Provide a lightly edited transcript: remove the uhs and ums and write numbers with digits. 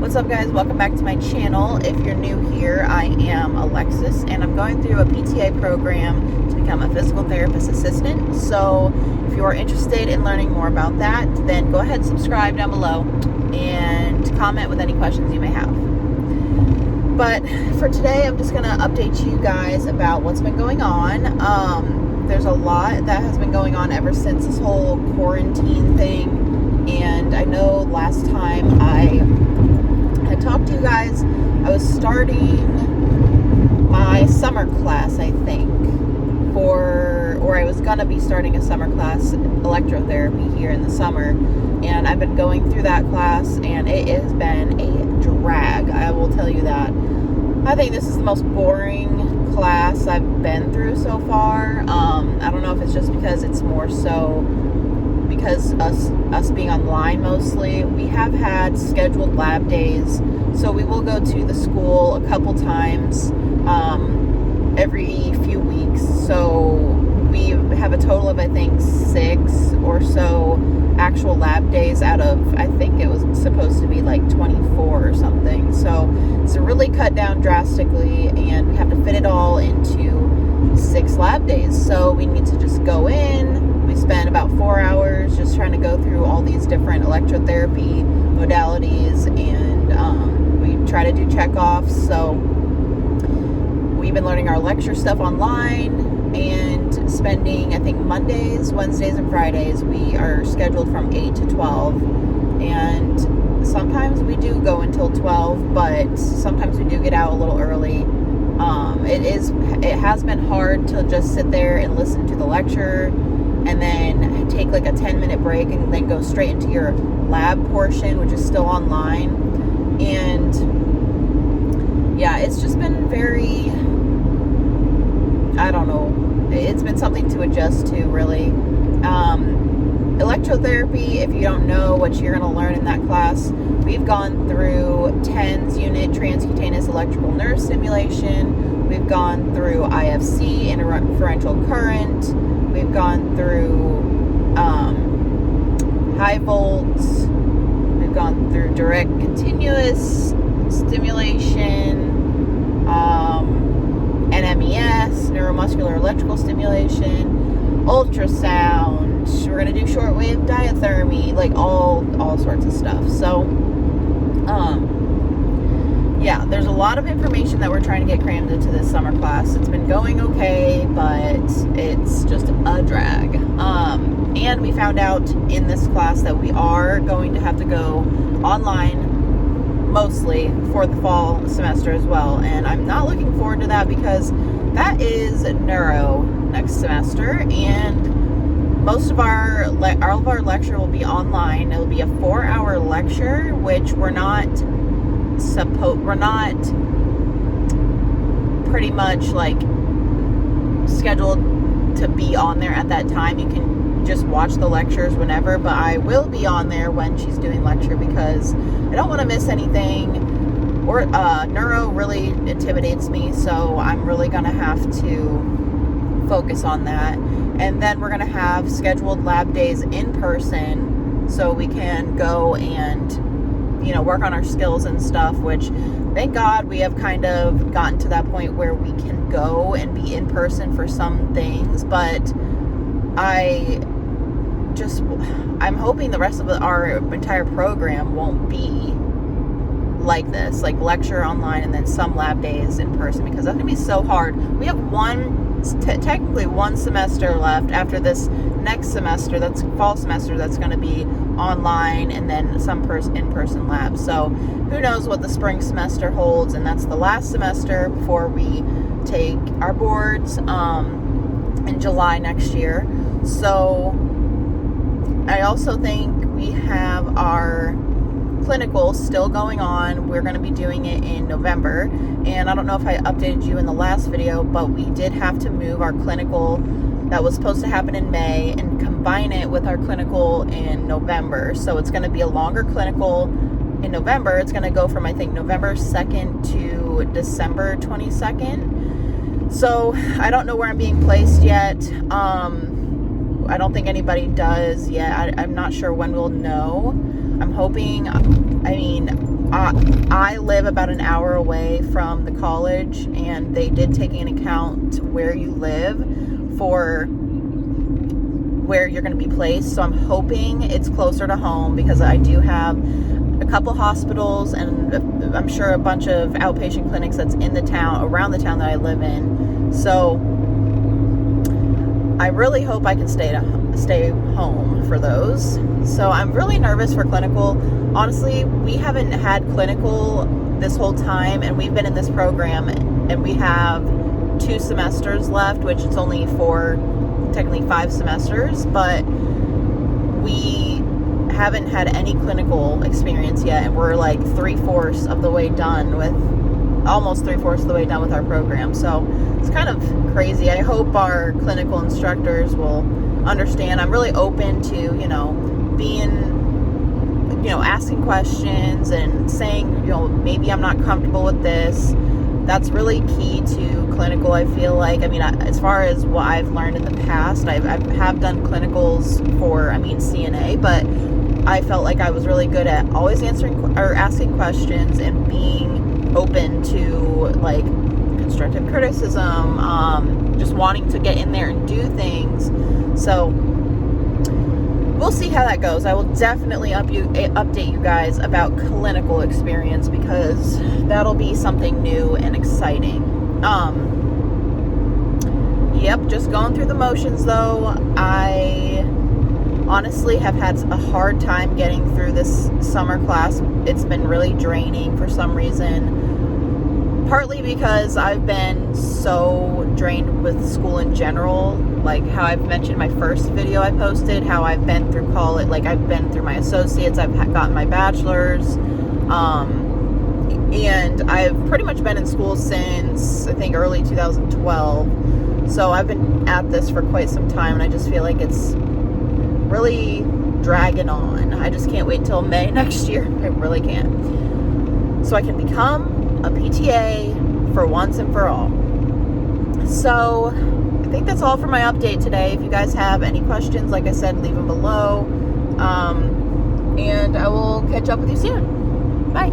What's up, guys? Welcome back to my channel. If you're new here, I am Alexis and I'm going through a PTA program to become a physical therapist assistant. So if you are interested in learning more about that, then go ahead and subscribe down below and comment with any questions you may have. But for today, I'm just going to update you guys about what's been going on. There's a lot that has been going on ever since this whole quarantine thing. And I know last time I talked to you guys, I was starting my summer class, I think, or I was gonna be starting a summer class, electrotherapy, here in the summer, and I've been going through that class, and it has been a drag, I will tell you that. I think this is the most boring class I've been through so far. I don't know if it's just because it's more so because us being online mostly. We have had scheduled lab days, so we will go to the school a couple times every few weeks. So we have a total of, I think, 6 or so actual lab days out of, I think it was supposed to be like 24 or something. So it's really cut down drastically, and we have to fit it all into 6 lab days. So we need to just go in. We spend about 4 hours just trying to go through all these different electrotherapy modalities, and we try to do checkoffs. So we've been learning our lecture stuff online and spending, I think, Mondays, Wednesdays, and Fridays, we are scheduled from 8 to 12. And sometimes we do go until 12, but sometimes we do get out a little early. It has been hard to just sit there and listen to the lecture and then take like a 10-minute break and then go straight into your lab portion, which is still online. And yeah, it's just been very, I don't know, it's been something to adjust to, really. Electrotherapy, if you don't know what you're going to learn in that class, we've gone through TENS unit, transcutaneous electrical nerve stimulation. We've gone through IFC, interferential current. We've gone through high volts. We've gone through direct continuous stimulation, NMES, neuromuscular electrical stimulation, ultrasound. We're going to do shortwave diathermy, like all sorts of stuff. So, yeah, there's a lot of information that we're trying to get crammed into this summer class. It's been going okay, but it's just a drag. And we found out in this class that we are going to have to go online mostly for the fall semester as well. And I'm not looking forward to that because that is neuro next semester, and most of all of our lecture will be online. It'll be a 4-hour lecture, which we're not pretty much like scheduled to be on there at that time. You can just watch the lectures whenever, but I will be on there when she's doing lecture because I don't want to miss anything. Or neuro really intimidates me, so I'm really gonna have to focus on that. And then we're gonna have scheduled lab days in person, so we can go and, you know, work on our skills and stuff, which thank God we have kind of gotten to that point where we can go and be in person for some things. But I'm hoping the rest of our entire program won't be like this, like lecture online and then some lab days in person, because that's gonna be so hard. We have technically one semester left after this next semester, that's fall semester, that's going to be online, and then some in-person labs. So who knows what the spring semester holds, and that's the last semester before we take our boards in July next year. So I also think we have our clinical still going on. We're going to be doing it in November, and I don't know if I updated you in the last video, but we did have to move our clinical that was supposed to happen in May and combine it with our clinical in November. So it's going to be a longer clinical in November. It's going to go from, I think, November 2nd to December 22nd. So I don't know where I'm being placed yet. I don't think anybody does yet. I'm not sure when we'll know. I'm hoping, I live about an hour away from the college, and they did take into account where you live for where you're going to be placed. So I'm hoping it's closer to home, because I do have a couple hospitals and I'm sure a bunch of outpatient clinics that's in the town, around the town that I live in. So I really hope I can stay home for those. So I'm really nervous for clinical. Honestly, we haven't had clinical this whole time, and we've been in this program, and we have 2 semesters left, which it's only technically 5 semesters, but we haven't had any clinical experience yet, and we're like almost 3/4 of the way done with our program. So it's kind of crazy. I hope our clinical instructors will understand. I'm really open to, asking questions and saying, maybe I'm not comfortable with this. That's really key to clinical, I feel like. I mean, as far as what I've learned in the past, I have done clinicals for, CNA, but I felt like I was really good at always asking questions and being open to, like, constructive criticism, just wanting to get in there and do things. So we'll see how that goes. I will definitely update you guys about clinical experience, because that'll be something new and exciting. Yep, just going through the motions though. I honestly have had a hard time getting through this summer class. It's been really draining for some reason. Partly because I've been so drained with school in general, like how I've mentioned in my first video I posted, how I've been through college, like I've been through my associates, I've gotten my bachelor's, and I've pretty much been in school since, I think, early 2012, so I've been at this for quite some time, and I just feel like it's really dragging on. I just can't wait till May next year. I really can't. So I can become a PTA for once and for all. So I think that's all for my update today. If you guys have any questions, like I said, leave them below. And I will catch up with you soon. Bye.